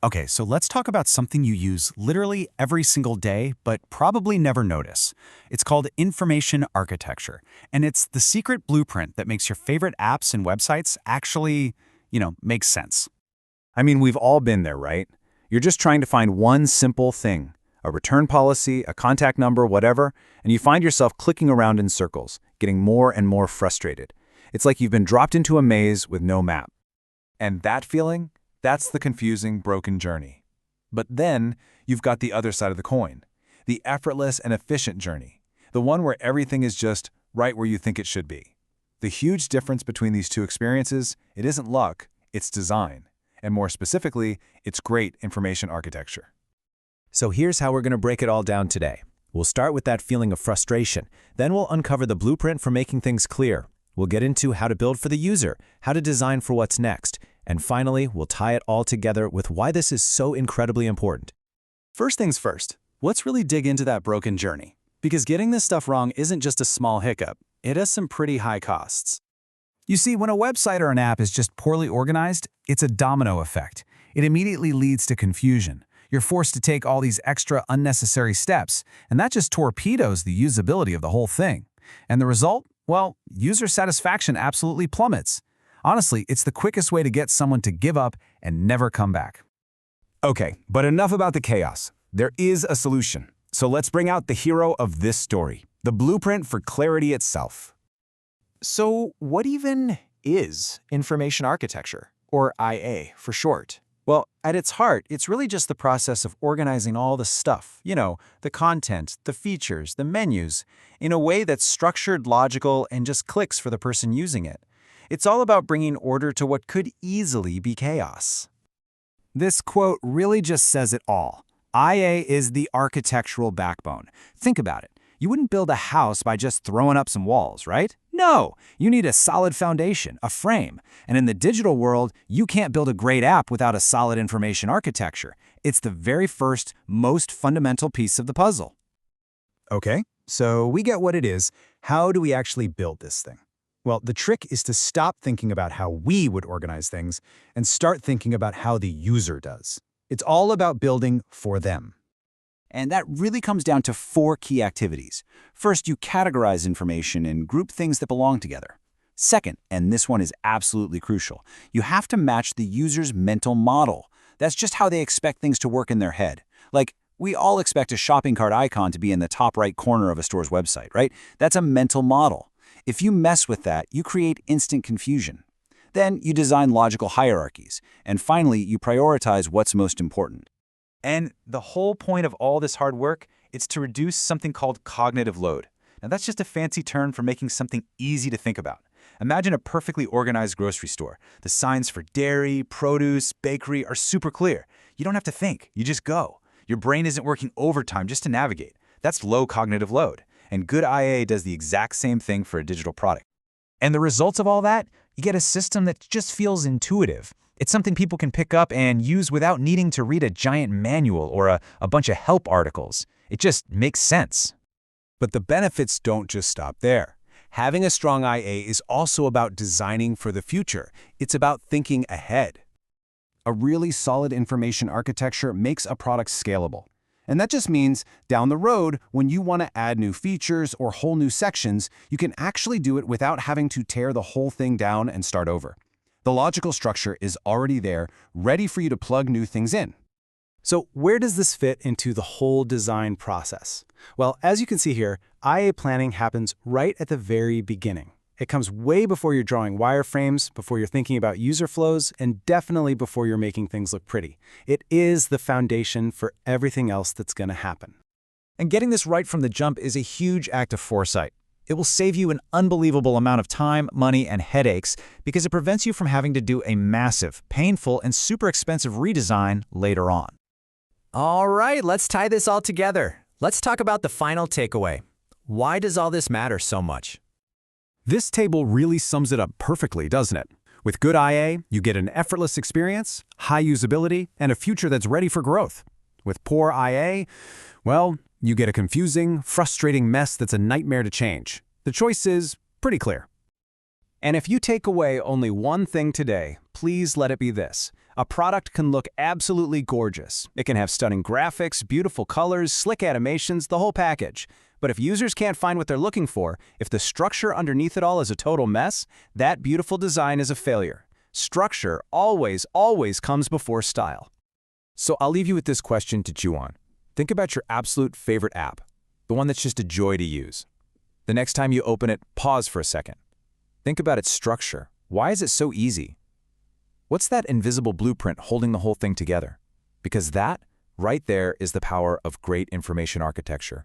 Okay, so let's talk about something you use literally every single day, but probably never notice. It's called information architecture, and it's the secret blueprint that makes your favorite apps and websites actually, make sense. I mean, we've all been there, right? You're just trying to find one simple thing, a return policy, a contact number, whatever, and you find yourself clicking around in circles, getting more and more frustrated. It's like you've been dropped into a maze with no map. And that feeling? That's the confusing, broken journey. But then, you've got the other side of the coin, the effortless and efficient journey, the one where everything is just right where you think it should be. The huge difference between these two experiences, it isn't luck, it's design. And more specifically, it's great information architecture. So here's how we're going to break it all down today. We'll start with that feeling of frustration. Then we'll uncover the blueprint for making things clear. We'll get into how to build for the user, how to design for what's next. And finally, we'll tie it all together with why this is so incredibly important. First things first, let's really dig into that broken journey. Because getting this stuff wrong isn't just a small hiccup, it has some pretty high costs. You see, when a website or an app is just poorly organized, it's a domino effect. It immediately leads to confusion. You're forced to take all these extra unnecessary steps, and that just torpedoes the usability of the whole thing. And the result? Well, user satisfaction absolutely plummets. Honestly, it's the quickest way to get someone to give up and never come back. Okay, but enough about the chaos. There is a solution. So let's bring out the hero of this story, the blueprint for clarity itself. So what even is information architecture, or IA for short? Well, at its heart, it's really just the process of organizing all the stuff, the content, the features, the menus, in a way that's structured, logical, and just clicks for the person using it. It's all about bringing order to what could easily be chaos. This quote really just says it all. IA is the architectural backbone. Think about it. You wouldn't build a house by just throwing up some walls, right? No, you need a solid foundation, a frame. And in the digital world, you can't build a great app without a solid information architecture. It's the very first, most fundamental piece of the puzzle. Okay, so we get what it is. How do we actually build this thing? Well, the trick is to stop thinking about how we would organize things and start thinking about how the user does. It's all about building for them. And that really comes down to 4 key activities. First, you categorize information and group things that belong together. Second, and this one is absolutely crucial, you have to match the user's mental model. That's just how they expect things to work in their head. Like, we all expect a shopping cart icon to be in the top right corner of a store's website, right? That's a mental model. If you mess with that, you create instant confusion. Then you design logical hierarchies. And finally, you prioritize what's most important. And the whole point of all this hard work is to reduce something called cognitive load. Now, that's just a fancy term for making something easy to think about. Imagine a perfectly organized grocery store. The signs for dairy, produce, bakery are super clear. You don't have to think, you just go. Your brain isn't working overtime just to navigate. That's low cognitive load. And good IA does the exact same thing for a digital product. And the results of all that? You get a system that just feels intuitive. It's something people can pick up and use without needing to read a giant manual or a bunch of help articles. It just makes sense. But the benefits don't just stop there. Having a strong IA is also about designing for the future. It's about thinking ahead. A really solid information architecture makes a product scalable. And that just means down the road, when you want to add new features or whole new sections, you can actually do it without having to tear the whole thing down and start over. The logical structure is already there, ready for you to plug new things in. So where does this fit into the whole design process? Well, as you can see here, IA planning happens right at the very beginning. It comes way before you're drawing wireframes, before you're thinking about user flows, and definitely before you're making things look pretty. It is the foundation for everything else that's going to happen. And getting this right from the jump is a huge act of foresight. It will save you an unbelievable amount of time, money, and headaches because it prevents you from having to do a massive, painful, and super expensive redesign later on. All right, let's tie this all together. Let's talk about the final takeaway. Why does all this matter so much? This table really sums it up perfectly, doesn't it? With good IA, you get an effortless experience, high usability, and a future that's ready for growth. With poor IA, well, you get a confusing, frustrating mess that's a nightmare to change. The choice is pretty clear. And if you take away only one thing today, please let it be this. A product can look absolutely gorgeous. It can have stunning graphics, beautiful colors, slick animations, the whole package. But if users can't find what they're looking for, if the structure underneath it all is a total mess, that beautiful design is a failure. Structure always, always comes before style. So I'll leave you with this question to chew on. Think about your absolute favorite app, the one that's just a joy to use. The next time you open it, pause for a second. Think about its structure. Why is it so easy? What's that invisible blueprint holding the whole thing together? Because that, right there, is the power of great information architecture.